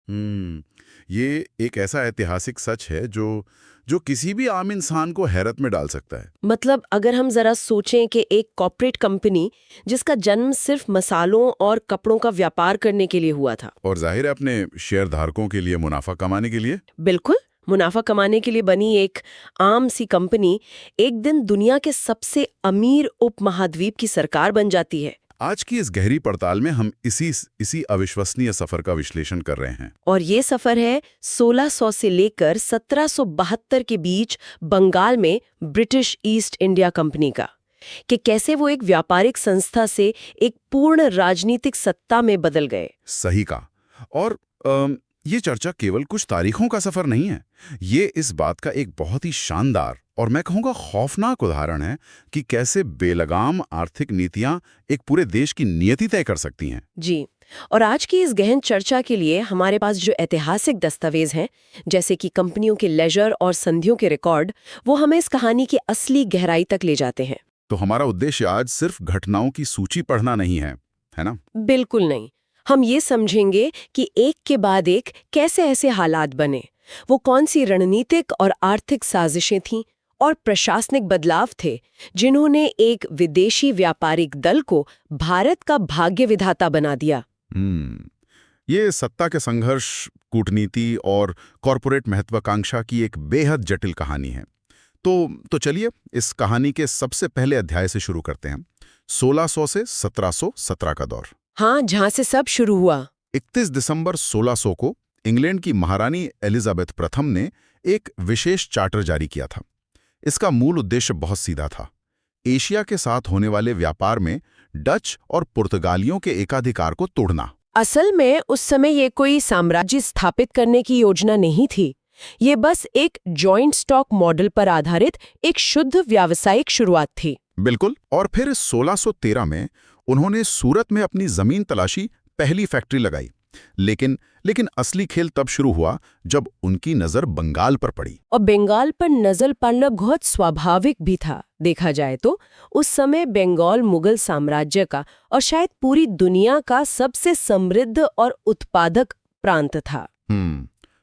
ये एक ऐसा ऐतिहासिक सच है जो किसी भी आम इंसान को हैरत में डाल सकता है। मतलब अगर हम जरा सोचें कि एक कॉर्पोरेट कंपनी जिसका जन्म सिर्फ मसालों और कपड़ों का व्यापार करने के लिए हुआ था, और जाहिर है अपने शेयर धारकों के लिए मुनाफा कमाने के लिए। बिल्कुल मुनाफा कमाने के लिए बनी एक आम सी कंपनी एक दिन दुनिया के सबसे अमीर उपमहाद्वीप की सरकार बन जाती है। आज की इस गहरी पड़ताल में हम इसी अविश्वसनीय सफर का विश्लेषण कर रहे हैं। और ये सफर है 1600 से लेकर 1772 के बीच बंगाल में ब्रिटिश ईस्ट इंडिया कंपनी का, कि कैसे वो एक व्यापारिक संस्था से एक पूर्ण राजनीतिक सत्ता में बदल गए। सही कहा। और ये चर्चा केवल कुछ तारीखों का सफर नहीं है, ये इस बात का एक बहुत ही शानदार और मैं कहूँगा खौफनाक उदाहरण है कि कैसे बेलगाम आर्थिक नीतियाँ एक पूरे देश की नियति तय कर सकती हैं। जी, और आज की इस गहन चर्चा के लिए हमारे पास जो ऐतिहासिक दस्तावेज हैं, जैसे कि कंपनियों के लेजर और संधियों के रिकॉर्ड, वो हमें इस कहानी की असली गहराई तक ले जाते हैं। तो हमारा उद्देश्य आज सिर्फ घटनाओं की सूची पढ़ना नहीं है ना? बिल्कुल नहीं। हम ये समझेंगे कि एक के बाद एक कैसे ऐसे हालात बने, वो कौन सी रणनीतिक और आर्थिक साजिशें थीं और प्रशासनिक बदलाव थे जिन्होंने एक विदेशी व्यापारिक दल को भारत का भाग्य विधाता बना दिया। ये सत्ता के संघर्ष, कूटनीति और कॉरपोरेट महत्वाकांक्षा की एक बेहद जटिल कहानी है। तो चलिए इस कहानी के सबसे पहले अध्याय से शुरू करते हैं। 1600 से 1717 का दौर। हाँ, जहां से सब शुरू हुआ। 31 दिसंबर 1600 को इंग्लैंड की महारानी एलिजाबेथ प्रथम ने एक विशेष चार्टर जारी किया था। इसका मूल उद्देश्य बहुत सीधा था, एशिया के साथ होने वाले व्यापार में डच और पुर्तगालियों के एकाधिकार को तोड़ना। असल में उस समय ये कोई साम्राज्य स्थापित करने की योजना नहीं थी, ये बस एक जॉइंट स्टॉक मॉडल पर आधारित एक शुद्ध व्यावसायिक शुरुआत थी। बिल्कुल। और फिर 1613 में उन्होंने सूरत में अपनी जमीन तलाशी पहली फैक्ट्री लगाई। लेकिन असली खेल तब शुरू हुआ जब उनकी नजर बंगाल पर पड़ी। और बंगाल पर नजर पड़ना बहुत स्वाभाविक भी था। देखा जाए तो उस समय बंगाल मुगल साम्राज्य का और शायद पूरी दुनिया का सबसे समृद्ध और उत्पादक प्रांत था।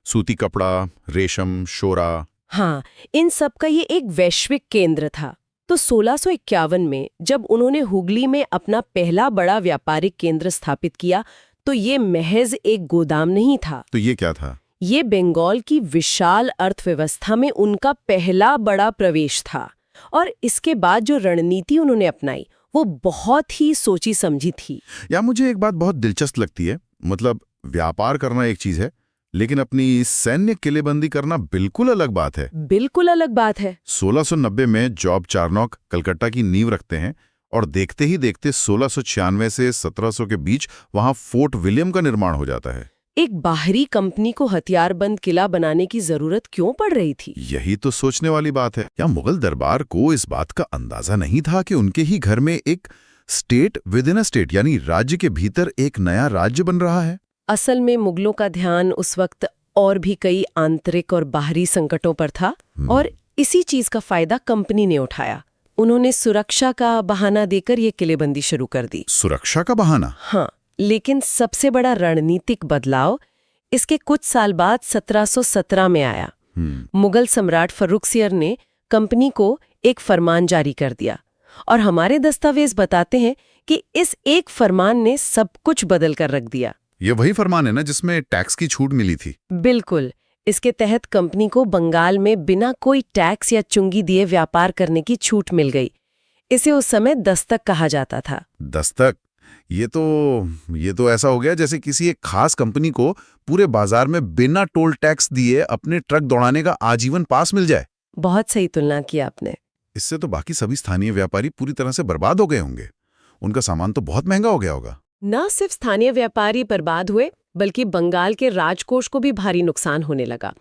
सूती कपड़ा, रेशम, शोरा, हाँ, इन सब का ये एक वैश्विक केंद्र था। तो 1651 में जब उन्होंने हुगली में अपना पहला बड़ा व्यापारिक केंद्र स्थापित किया, तो ये महज एक गोदाम नहीं था। तो ये क्या था? ये बंगाल की विशाल अर्थव्यवस्था में उनका पहला बड़ा प्रवेश था। और इसके बाद जो रणनीति उन्होंने अपनाई वो बहुत ही सोची समझी थी। या मुझे एक बात बहुत दिलचस्प लगती है, मतलब व्यापार करना एक चीज है, लेकिन अपनी सैन्य किलेबंदी करना बिल्कुल अलग बात है। बिल्कुल अलग बात है। 1690 में जॉब चार्नोक कलकत्ता की नींव रखते हैं और देखते ही देखते 1696 से 1700 के बीच वहां फोर्ट विलियम का निर्माण हो जाता है। एक बाहरी कंपनी को हथियारबंद किला बनाने की जरूरत क्यों पड़ रही थी? यही तो सोचने वाली बात है। क्या मुगल दरबार को इस बात का अंदाजा नहीं था कि उनके ही घर में एक state with in a state, यानी राज्य के भीतर एक नया राज्य बन रहा है? असल में मुगलों का ध्यान उस वक्त और भी कई आंतरिक और बाहरी संकटों पर था, और इसी चीज का फायदा कंपनी ने उठाया। उन्होंने सुरक्षा का बहाना देकर ये किलेबंदी शुरू कर दी। सुरक्षा का बहाना? हाँ, लेकिन सबसे बड़ा रणनीतिक बदलाव इसके कुछ साल बाद 1717 में आया। मुगल सम्राट फर्रुखसियर ने कंपनी को एक फरमान जारी कर दिया, और हमारे दस्तावेज बताते हैं कि इस एक फरमान ने सब कुछ बदल कर रख दिया। ये वही फरमान है ना जिसमें टैक्स की छूट मिली थी? बिल्कुल। इसके तहत कंपनी को बंगाल में बिना कोई टैक्स या चुंगी दिए व्यापार करने की छूट मिल गई। इसे उस समय दस्तक कहा जाता था। दस्तक? ये तो ऐसा हो गया जैसे किसी एक खास कंपनी को पूरे बाजार में बिना टोल टैक्स दिए अपने ट्रक दौड़ाने का आजीवन पास मिल जाए। बहुत सही तुलना की आपने। इससे तो बाकी सभी स्थानीय व्यापारी पूरी तरह से बर्बाद हो गए होंगे। उनका सामान तो बहुत महंगा हो गया होगा। न सिर्फ स्थानीय व्यापारी बर्बाद हुए, बल्कि बंगाल के राजकोष को भी भारी नुकसान होने लगा।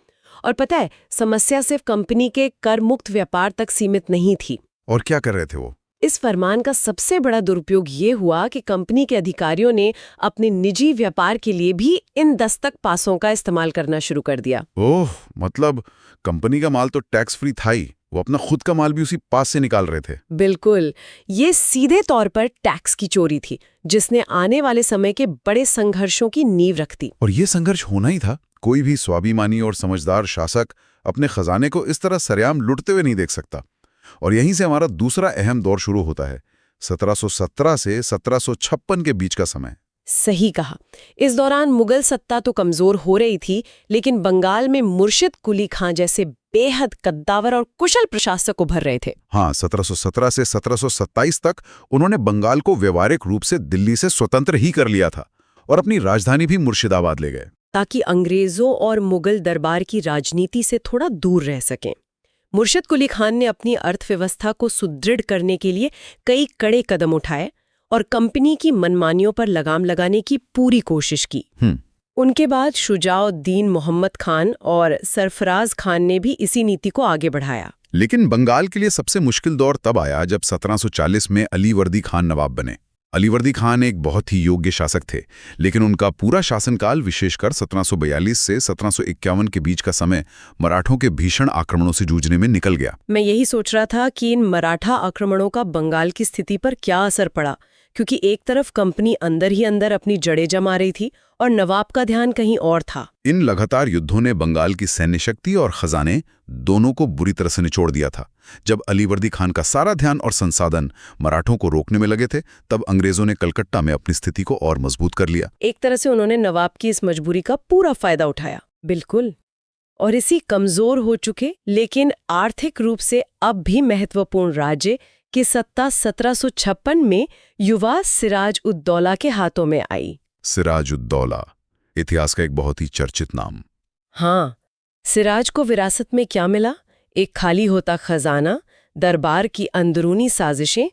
और पता है, समस्या सिर्फ कंपनी के कर मुक्त व्यापार तक सीमित नहीं थी। और क्या कर रहे थे वो? इस फरमान का सबसे बड़ा दुरुपयोग ये हुआ कि कंपनी के अधिकारियों ने अपने निजी व्यापार के लिए भी इन दस्तक पासों का इस्तेमाल करना शुरू कर दिया। ओह, मतलब कंपनी का माल तो टैक्स फ्री था ही, वो अपना खुद का माल भी उसी पास से निकाल रहे थे। बिल्कुल, ये सीधे तौर पर टैक्स की चोरी थी, जिसने आने वाले समय के बड़े संघर्षों की नींव रख दी। और ये संघर्ष होना ही था। कोई भी स्वाभिमानी और समझदार शासक अपने खजाने को इस तरह सरेआम लुटते हुए नहीं देख सकता। और यहीं से हमारा दूसरा अहम दौर शुरू होता है, 1717 से 1756 के बीच का समय। सही कहा। इस दौरान मुगल सत्ता तो कमजोर हो रही थी, लेकिन बंगाल में मुर्शिद कुली खां जैसे बेहद कद्दावर और कुशल प्रशासक उभर रहे थे। हाँ, 1717 से 1727 तक उन्होंने बंगाल को व्यवहारिक रूप से दिल्ली से स्वतंत्र ही कर लिया था और अपनी राजधानी भी मुर्शिदाबाद ले गए, ताकि अंग्रेजों और मुगल दरबार की राजनीति से थोड़ा दूर रह सकें। मुर्शिद कुली खान ने अपनी अर्थव्यवस्था को सुदृढ़ करने के लिए कई कड़े कदम उठाए और कंपनी की मनमानियों पर लगाम लगाने की पूरी कोशिश की। उनके बाद शुजाउद्दीन मोहम्मद खान और सरफराज खान ने भी इसी नीति को आगे बढ़ाया। लेकिन बंगाल के लिए सबसे मुश्किल दौर तब आया जब 1740 में अलीवर्दी खान नवाब बने। अलीवर्दी खान एक बहुत ही योग्य शासक थे, लेकिन उनका पूरा शासनकाल विशेषकर 1742 से 1751 के बीच का समय मराठों के भीषण आक्रमणों से जूझने में निकल गया। मैं यही सोच रहा था कि इन मराठा आक्रमणों का बंगाल की स्थिति पर क्या असर पड़ा, क्योंकि एक तरफ कंपनी अंदर ही अंदर अपनी जड़ें जमा रही थी और नवाब का ध्यान कहीं और था। इन लगातार युद्धों ने बंगाल की सैन्य शक्ति और खजाने दोनों को बुरी तरह से निचोड़ दिया था। जब अलीवर्दी खान का सारा ध्यान और संसाधन मराठों को रोकने में लगे थे, तब अंग्रेजों ने कलकत्ता में अपनी स्थिति को और मजबूत कर लिया। एक तरह से उन्होंने नवाब की इस मजबूरी का पूरा फायदा उठाया। बिल्कुल। और इसी कमजोर हो चुके लेकिन आर्थिक रूप से अब भी महत्वपूर्ण राज्य की सत्ता 1756 में युवा सिराज-उद-दौला के हाथों में आई। सिराज-उद-दौला, इतिहास का एक बहुत ही चर्चित नाम। हाँ, सिराज को विरासत में क्या मिला? एक खाली होता खजाना, दरबार की अंदरूनी साजिशें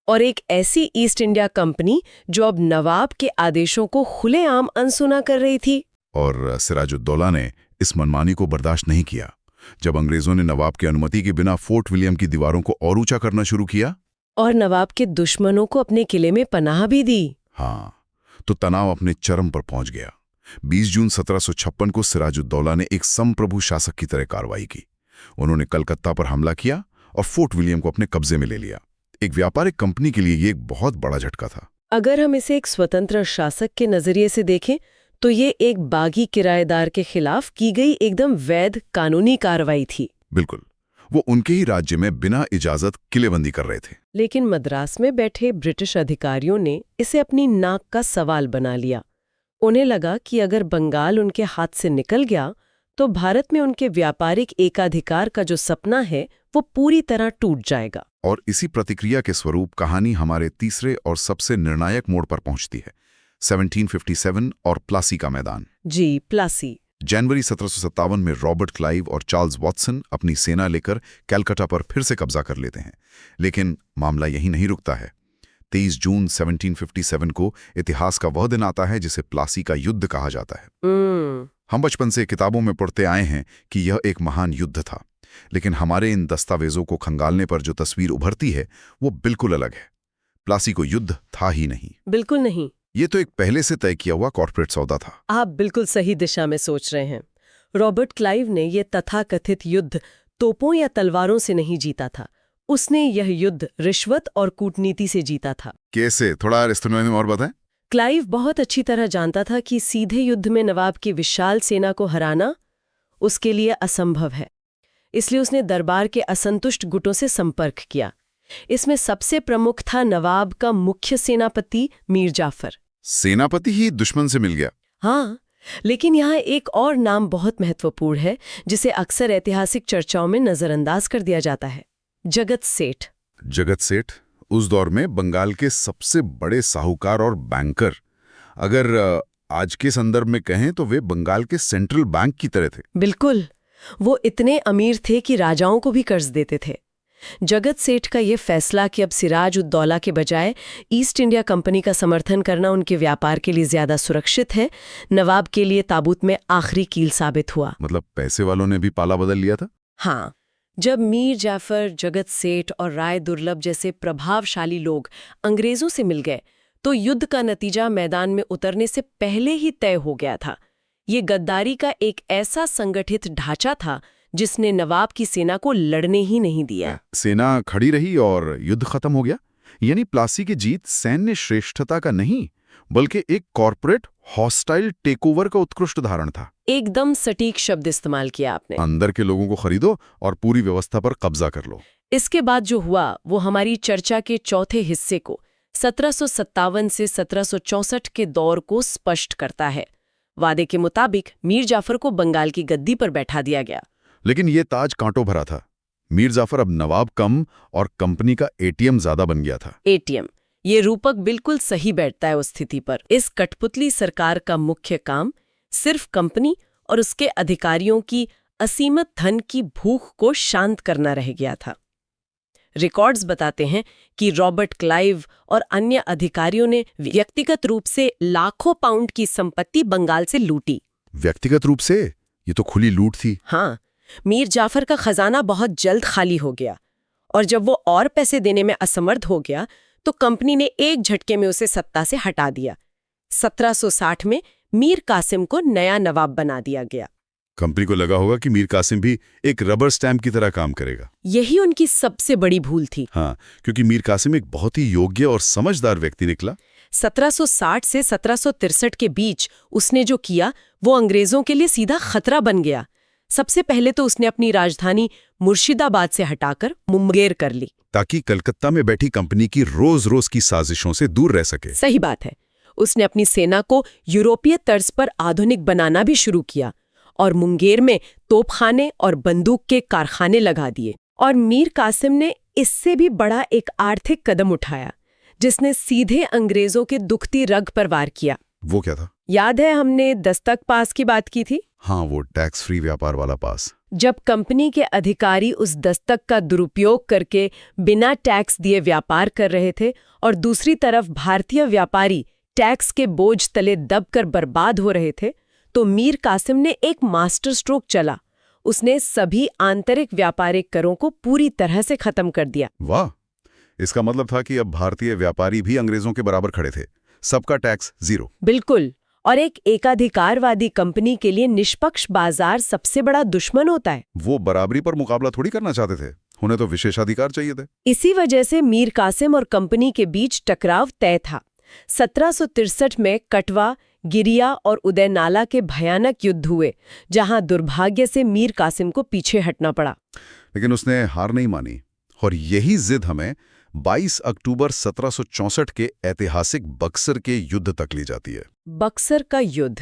और एक ऐसी ईस्ट इंडिया कंपनी जो अब नवाब के आदेशों को खुलेआम अनसुना कर रही थी। और सिराज-उद-दौला ने इस मनमानी को बर्दाश्त नहीं किया। जब अंग्रेजों ने नवाब की अनुमति के बिना फोर्ट विलियम की दीवारों को और ऊंचा करना शुरू किया और नवाब के दुश्मनों को अपने किले में पनाह भी दी, हाँ, तो तनाव अपने चरम पर पहुंच गया। 20 जून 1756 को सिराज-उद-दौला ने एक संप्रभु शासक की तरह कार्रवाई की। उन्होंने कलकत्ता पर हमला किया और फोर्ट विलियम को अपने कब्जे में ले लिया। एक व्यापारिक कंपनी के लिए ये एक बहुत बड़ा झटका था। अगर हम इसे एक स्वतंत्र शासक के नजरिए से देखें तो ये एक बागी किराएदार के खिलाफ की गई एकदम वैध कानूनी कार्रवाई थी। बिल्कुल, वो उनके ही राज्य में बिना इजाजत किलेबंदी कर रहे थे। लेकिन मद्रास में बैठे ब्रिटिश अधिकारियों ने इसे अपनी नाक का सवाल बना लिया। उन्हें लगा कि अगर बंगाल उनके हाथ से निकल गया तो भारत में उनके व्यापारिक एकाधिकार का जो सपना है वो पूरी तरह टूट जाएगा। और इसी प्रतिक्रिया के स्वरूप कहानी हमारे तीसरे और सबसे निर्णायक मोड़ पर पहुंचती है, 1757 और प्लासी का मैदान। जी, प्लासी। जनवरी 1757 में रॉबर्ट क्लाइव और चार्ल्स वॉटसन अपनी सेना लेकर कलकत्ता पर फिर से कब्जा कर लेते हैं। लेकिन मामला यहीं नहीं रुकता है। 23 जून 1757 को इतिहास का वह दिन आता है जिसे प्लासी का युद्ध कहा जाता है। हम बचपन से किताबों में पढ़ते आए हैं कि यह एक महान युद्ध था, लेकिन हमारे इन दस्तावेजों को खंगालने पर जो तस्वीर उभरती है वो बिल्कुल अलग है। प्लासी को युद्ध था ही नहीं। बिल्कुल नहीं। ये तो एक पहले से तय किया हुआ कॉर्पोरेट सौदा था। आप बिल्कुल सही दिशा में सोच रहे हैं। रॉबर्ट क्लाइव ने यह तथाकथित युद्ध तोपों या तलवारों से नहीं जीता था। उसने यह युद्ध रिश्वत और कूटनीति से जीता था। कैसे? थोड़ा इस में और बताएं। क्लाइव बहुत अच्छी तरह जानता था कि सीधे युद्ध में नवाब की विशाल सेना को हराना उसके लिए असंभव है। इसलिए उसने दरबार के असंतुष्ट गुटों से संपर्क किया। इसमें सबसे प्रमुख था नवाब का मुख्य सेनापति मीर जाफर। सेनापति ही दुश्मन से मिल गया। हाँ, लेकिन यहाँ एक और नाम बहुत महत्वपूर्ण है जिसे अक्सर ऐतिहासिक चर्चाओं में नजरअंदाज कर दिया जाता है, जगत सेठ। जगत सेठ उस दौर में बंगाल के सबसे बड़े साहूकार और बैंकर। अगर आज के संदर्भ में कहें तो वे बंगाल के सेंट्रल बैंक की तरह थे। बिल्कुल, वो इतने अमीर थे कि राजाओं को भी कर्ज देते थे। जगत सेठ का ये फैसला कि अब सिराज-उद-दौला के बजाय ईस्ट इंडिया कंपनी का समर्थन करना उनके व्यापार के लिए ज्यादा सुरक्षित है, नवाब के लिए ताबूत में आखिरी कील साबित हुआ। मतलब पैसे वालों ने भी पाला बदल लिया था। हाँ, जब मीर जाफर, जगत सेठ और राय दुर्लभ जैसे प्रभावशाली लोग अंग्रेजों से मिल गए तो युद्ध का नतीजा मैदान में उतरने से पहले ही तय हो गया था। ये गद्दारी का एक ऐसा संगठित ढांचा था जिसने नवाब की सेना को लड़ने ही नहीं दिया। सेना खड़ी रही और युद्ध खत्म हो गया। यानी प्लासी की जीत सैन्य श्रेष्ठता का नहीं, बल्कि एक कॉर्पोरेट हॉस्टाइल टेकओवर का उत्कृष्ट उदाहरण था। एकदम सटीक शब्द इस्तेमाल किया आपने। अंदर के लोगों को खरीदो और पूरी व्यवस्था पर कब्जा कर लो। इसके बाद जो हुआ वो हमारी चर्चा के चौथे हिस्से को 1757 से 1764 के दौर को स्पष्ट करता है। वादे के मुताबिक मीर जाफर को बंगाल की गद्दी पर बैठा दिया गया। लेकिन ये ताज कांटों भरा था। मीर जाफर अब नवाब कम और कंपनी का एटीएम ज्यादा बन गया था। एटीएम, ये रूपक बिल्कुल सही बैठता है उस स्थिति पर। इस कठपुतली सरकार का मुख्य काम सिर्फ कंपनी और उसके अधिकारियों की असीमित धन की भूख को शांत करना रह गया था। रिकॉर्ड्स बताते हैं कि रॉबर्ट क्लाइव और अन्य अधिकारियों ने व्यक्तिगत रूप से लाखों पाउंड की संपत्ति बंगाल से लूटी। व्यक्तिगत रूप से? ये तो खुली लूट थी। हाँ, मीर जाफर का खजाना बहुत जल्द खाली हो गया और जब वो और पैसे देने में असमर्थ हो गया तो कंपनी ने एक झटके में उसे सत्ता से हटा दिया। 1760 में मीर कासिम को नया नवाब बना दिया गया। कंपनी को लगा होगा कि मीर कासिम भी एक रबर स्टैम्प की तरह काम करेगा। यही उनकी सबसे बड़ी भूल थी। हाँ, क्योंकि मीर कासिम एक बहुत ही योग्य और समझदार व्यक्ति निकला। 1760 से 1763 के बीच उसने जो किया वो अंग्रेजों के लिए सीधा खतरा बन गया। सबसे पहले तो उसने अपनी राजधानी मुर्शिदाबाद से हटाकर मुंगेर कर ली, ताकि कलकत्ता में बैठी कंपनी की रोज-रोज की साजिशों से दूर रह सके। सही बात है। उसने अपनी सेना को यूरोपीय तर्ज पर आधुनिक बनाना भी शुरू किया और मुंगेर में तोपखाने और बंदूक के कारखाने लगा दिए। और मीर कासिम ने इससे भी बड़ा एक आर्थिक कदम उठाया, जिसने सीधे अंग्रेजों के दुखती रग पर वार किया। वो क्या था? याद है हमने दस्तक पास की बात की थी? हाँ, वो टैक्स फ्री व्यापार वाला पास। जब कंपनी के अधिकारी उस दस्तक का दुरुपयोग करके बिना टैक्स दिए व्यापार कर रहे थे और दूसरी तरफ भारतीय व्यापारी टैक्स के बोझ तले दबकर बर्बाद हो रहे थे, तो मीर कासिम ने एक मास्टर स्ट्रोक चला। उसने सभी आंतरिक व्यापारिक करों को पूरी तरह से खत्म कर दिया। वाह! इसका मतलब था कि अब भारतीय व्यापारी भी अंग्रेजों के बराबर खड़े थे। सबका टैक्स जीरो। बिल्कुल। और एक एकाधिकारवादी कंपनी के लिए निष्पक्ष बाजार सबसे बड़ा दुश्मन होता है। वो बराबरी पर मुकाबला थोड़ी करना चाहते थे, उन्हें तो विशेषाधिकार चाहिए थे। इसी वजह से मीर कासिम और कंपनी के बीच टकराव तय था। 1763 में कटवा, गिरिया और उदयनाला के भयानक युद्ध हुए, जहां दुर्भाग्य से मीर कासिम को पीछे हटना पड़ा। लेकिन उसने हार नहीं मानी और यही जिद हमें 22 अक्टूबर 1764 के ऐतिहासिक बक्सर के युद्ध तक ले जाती है। बक्सर का युद्ध,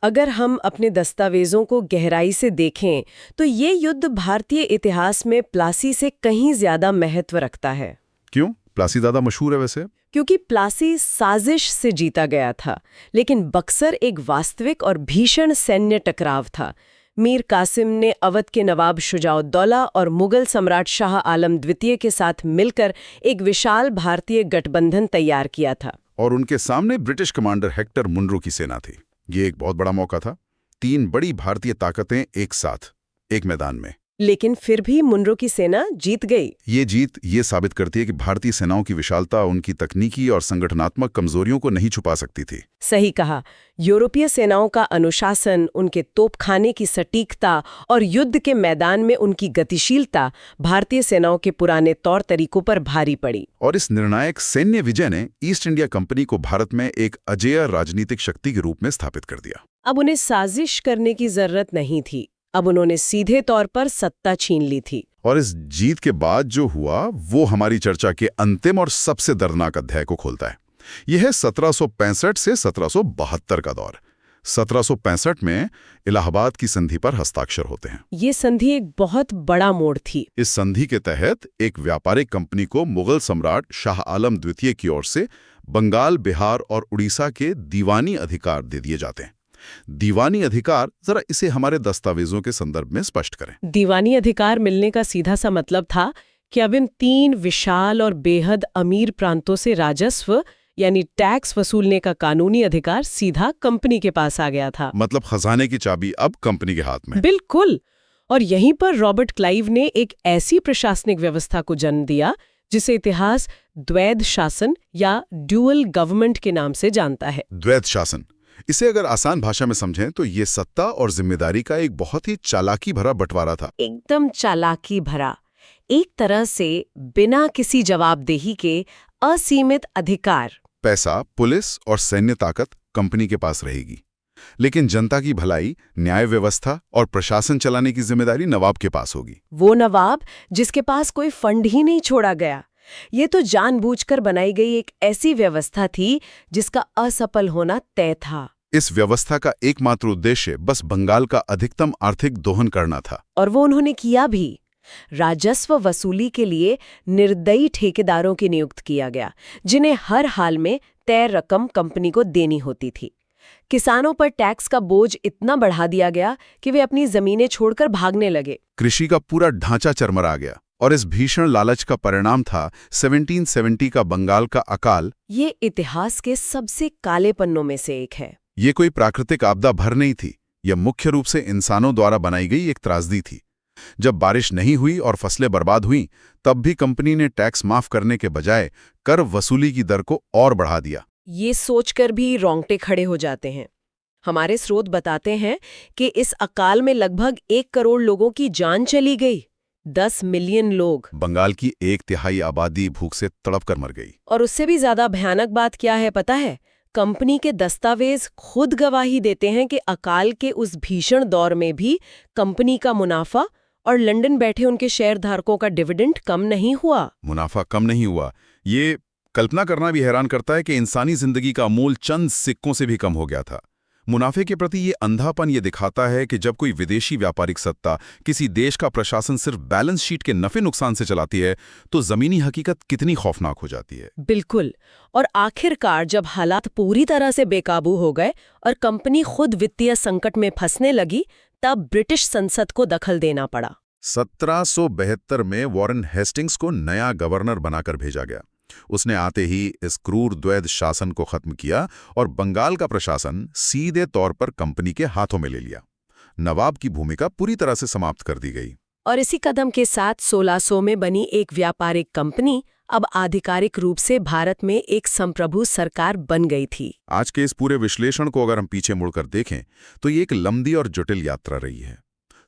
अगर हम अपने दस्तावेजों को गहराई से देखें तो ये युद्ध भारतीय इतिहास में प्लासी से कहीं ज्यादा महत्व रखता है। क्यों? प्लासी ज्यादा मशहूर है वैसे? क्योंकि प्लासी साजिश से जीता गया था, लेकिन बक्सर एक वास्तविक और भीषण सैन्य टकराव था। मीर कासिम ने अवध के नवाब शुजाउद्दौला और मुगल सम्राट शाह आलम द्वितीय के साथ मिलकर एक विशाल भारतीय गठबंधन तैयार किया था। और उनके सामने ब्रिटिश कमांडर हेक्टर मुनरो की सेना थी। ये एक बहुत बड़ा मौका था। 3 बड़ी भारतीय ताकतें एक साथ, एक मैदान में। लेकिन फिर भी मुनरो की सेना जीत गई। ये जीत ये साबित करती है कि भारतीय सेनाओं की विशालता उनकी तकनीकी और संगठनात्मक कमजोरियों को नहीं छुपा सकती थी। सही कहा। यूरोपीय सेनाओं का अनुशासन, उनके तोपखाने की सटीकता और युद्ध के मैदान में उनकी गतिशीलता भारतीय सेनाओं के पुराने तौर तरीकों पर भारी पड़ी। और इस निर्णायक सैन्य विजय ने ईस्ट इंडिया कंपनी को भारत में एक अजेय राजनीतिक शक्ति के रूप में स्थापित कर दिया। अब उन्हें साजिश करने की जरूरत नहीं थी। अब उन्होंने सीधे तौर पर सत्ता छीन ली थी। और इस जीत के बाद जो हुआ वो हमारी चर्चा के अंतिम और सबसे दर्दनाक अध्याय को खोलता है। यह है 1765 से 1772 का दौर। 1765 में इलाहाबाद की संधि पर हस्ताक्षर होते हैं। ये संधि एक बहुत बड़ा मोड़ थी। इस संधि के तहत एक व्यापारिक कंपनी को मुगल सम्राट शाह आलम द्वितीय की ओर से बंगाल, बिहार और उड़ीसा के दीवानी अधिकार दे दिए जाते हैं। दीवानी अधिकार, जरा इसे हमारे दस्तावेजों के संदर्भ में स्पष्ट करें। दीवानी अधिकार मिलने का सीधा सा मतलब था कि अब इन 3 विशाल और बेहद अमीर प्रांतों से राजस्व यानी टैक्स वसूलने का कानूनी अधिकार सीधा कंपनी के पास आ गया था। मतलब खजाने की चाबी अब कंपनी के हाथ में। बिल्कुल। और यहीं पर रॉबर्ट क्लाइव ने एक ऐसी प्रशासनिक व्यवस्था को जन्म दिया जिसे इतिहास द्वैध शासन या ड्यूअल गवर्नमेंट के नाम से जानता है। द्वैध शासन, इसे अगर आसान भाषा में समझें तो ये सत्ता और जिम्मेदारी का एक बहुत ही चालाकी भरा बंटवारा था। एकदम चालाकी भरा। एक तरह से बिना किसी जवाबदेही के असीमित अधिकार। पैसा, पुलिस और सैन्य ताकत कंपनी के पास रहेगी, लेकिन जनता की भलाई, न्याय व्यवस्था और प्रशासन चलाने की जिम्मेदारी नवाब के पास होगी। वो नवाब जिसके पास कोई फंड ही नहीं छोड़ा गया। ये तो जानबूझकर बनाई गई एक ऐसी व्यवस्था थी जिसका असफल होना तय था। इस व्यवस्था का एकमात्र उद्देश्य बस बंगाल का अधिकतम आर्थिक दोहन करना था। और वो उन्होंने किया भी। राजस्व वसूली के लिए निर्दयी ठेकेदारों की नियुक्त किया गया, जिन्हें हर हाल में तय रकम कंपनी को देनी होती थी। किसानों पर टैक्स का बोझ इतना बढ़ा दिया गया कि वे अपनी जमीनें छोड़कर भागने लगे। कृषि का पूरा ढांचा चरमरा गया और इस भीषण लालच का परिणाम था 1770 का बंगाल का अकाल। ये इतिहास के सबसे काले पन्नों में से एक है। ये कोई प्राकृतिक आपदा भर नहीं थी, यह मुख्य रूप से इंसानों द्वारा बनाई गई एक त्रासदी थी। जब बारिश नहीं हुई और फसलें बर्बाद हुईं, तब भी कंपनी ने टैक्स माफ करने के बजाय कर वसूली की दर को और बढ़ा दिया। ये सोचकर भी रोंगटे खड़े हो जाते हैं। हमारे स्रोत बताते हैं कि इस अकाल में लगभग 1 करोड़ लोगों की जान चली गई। 10 मिलियन लोग। बंगाल की 1/3 आबादी भूख से तड़प कर मर गई। और उससे भी ज्यादा भयानक बात क्या है पता है? कंपनी के दस्तावेज खुद गवाही देते हैं कि अकाल के उस भीषण दौर में भी कंपनी का मुनाफा और लंदन बैठे उनके शेयरधारकों का डिविडेंड कम नहीं हुआ। मुनाफा कम नहीं हुआ, ये कल्पना करना भी हैरान करता है कि इंसानी जिंदगी का मूल चंद सिक्कों से भी कम हो गया था। मुनाफे के प्रति ये अंधापन ये दिखाता है कि जब कोई विदेशी व्यापारिक सत्ता किसी देश का प्रशासन सिर्फ बैलेंस शीट के नफे नुकसान से चलाती है, तो जमीनी हकीकत कितनी खौफनाक हो जाती है। बिल्कुल। और आखिरकार जब हालात पूरी तरह से बेकाबू हो गए और कंपनी खुद वित्तीय संकट में फंसने लगी, तब ब्रिटिश संसद को दखल देना पड़ा। 1772 में वॉरेन हेस्टिंग्स को नया गवर्नर बनाकर भेजा गया। उसने आते ही इस क्रूर द्वैध शासन को खत्म किया और बंगाल का प्रशासन सीधे तौर पर कंपनी के हाथों में ले लिया। नवाब की भूमिका पूरी तरह से समाप्त कर दी गई। और इसी कदम के साथ 1600 में बनी एक व्यापारिक कंपनी अब आधिकारिक रूप से भारत में एक संप्रभु सरकार बन गई थी। आज के इस पूरे विश्लेषण को अगर हम पीछे मुड़कर देखें तो ये एक लंबी और जटिल यात्रा रही है।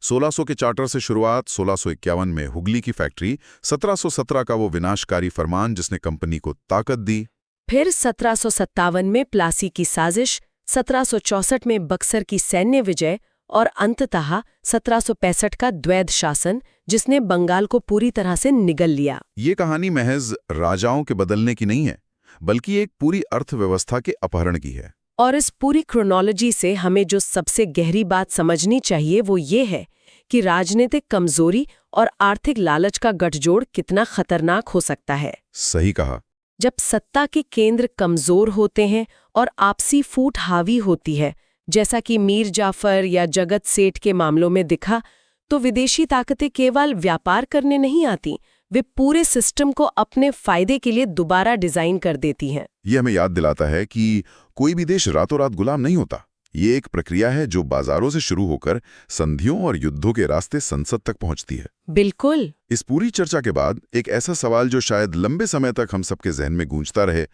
1600 के चार्टर से शुरुआत, 1651 में हुगली की फैक्ट्री, 1717 का वो विनाशकारी फरमान जिसने कंपनी को ताकत दी, फिर 1757 में प्लासी की साजिश, 1764 में बक्सर की सैन्य विजय और अंततः 1765 का द्वैध शासन जिसने बंगाल को पूरी तरह से निगल लिया। ये कहानी महज राजाओं के बदलने की नहीं है, बल्कि एक पूरी अर्थव्यवस्था के अपहरण की है। और इस पूरी क्रोनोलॉजी से हमें जो सबसे गहरी बात समझनी चाहिए वो ये है कि राजनीतिक कमजोरी और आर्थिक लालच का गठजोड़ कितना खतरनाक हो सकता है। सही कहा। जब सत्ता के केंद्र कमजोर होते हैं और आपसी फूट हावी होती है, जैसा कि मीर जाफर या जगत सेठ के मामलों में दिखा, तो विदेशी ताकतें केवल व्यापार करने नहीं आती, वे पूरे सिस्टम को अपने फायदे के लिए दोबारा डिजाइन कर देती हैं। ये हमें याद दिलाता है कि कोई भी देश रातों रात गुलाम नहीं होता। ये एक प्रक्रिया है जो बाजारों से शुरू होकर संधियों और युद्धों के रास्ते संसद तक पहुंचती है। बिल्कुल। इस पूरी चर्चा के बाद एक ऐसा सवाल जो शायद लंबे समय तक हम सबके जहन में गूंजता रहे,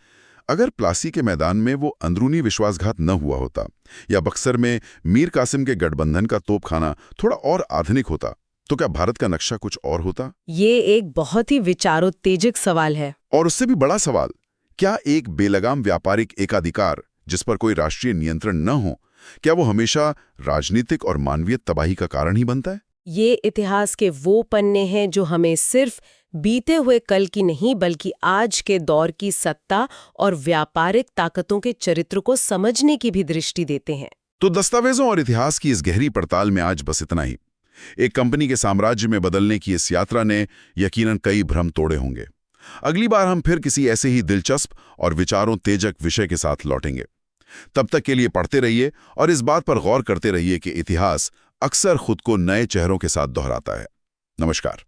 अगर प्लासी के मैदान में वो अंदरूनी विश्वासघात न हुआ होता या बक्सर में मीर कासिम के गठबंधन का तोपखाना थोड़ा और आधुनिक होता, तो क्या भारत का नक्शा कुछ और होता? ये एक बहुत ही विचारोत्तेजक सवाल है। और उससे भी बड़ा सवाल, क्या एक बेलगाम व्यापारिक एकाधिकार जिस पर कोई राष्ट्रीय नियंत्रण न हो, क्या वो हमेशा राजनीतिक और मानवीय तबाही का कारण ही बनता है? ये इतिहास के वो पन्ने हैं जो हमें सिर्फ बीते हुए कल की नहीं बल्कि आज के दौर की सत्ता और व्यापारिक ताकतों के चरित्र को समझने की भी दृष्टि देते हैं। तो दस्तावेजों और इतिहास की इस गहरी पड़ताल में आज बस इतना ही। एक कंपनी के साम्राज्य में बदलने की इस यात्रा ने यकीनन कई भ्रम तोड़े होंगे। अगली बार हम फिर किसी ऐसे ही दिलचस्प और विचारों तेजक विषय के साथ लौटेंगे। तब तक के लिए पढ़ते रहिए और इस बात पर गौर करते रहिए कि इतिहास अक्सर खुद को नए चेहरों के साथ दोहराता है। नमस्कार।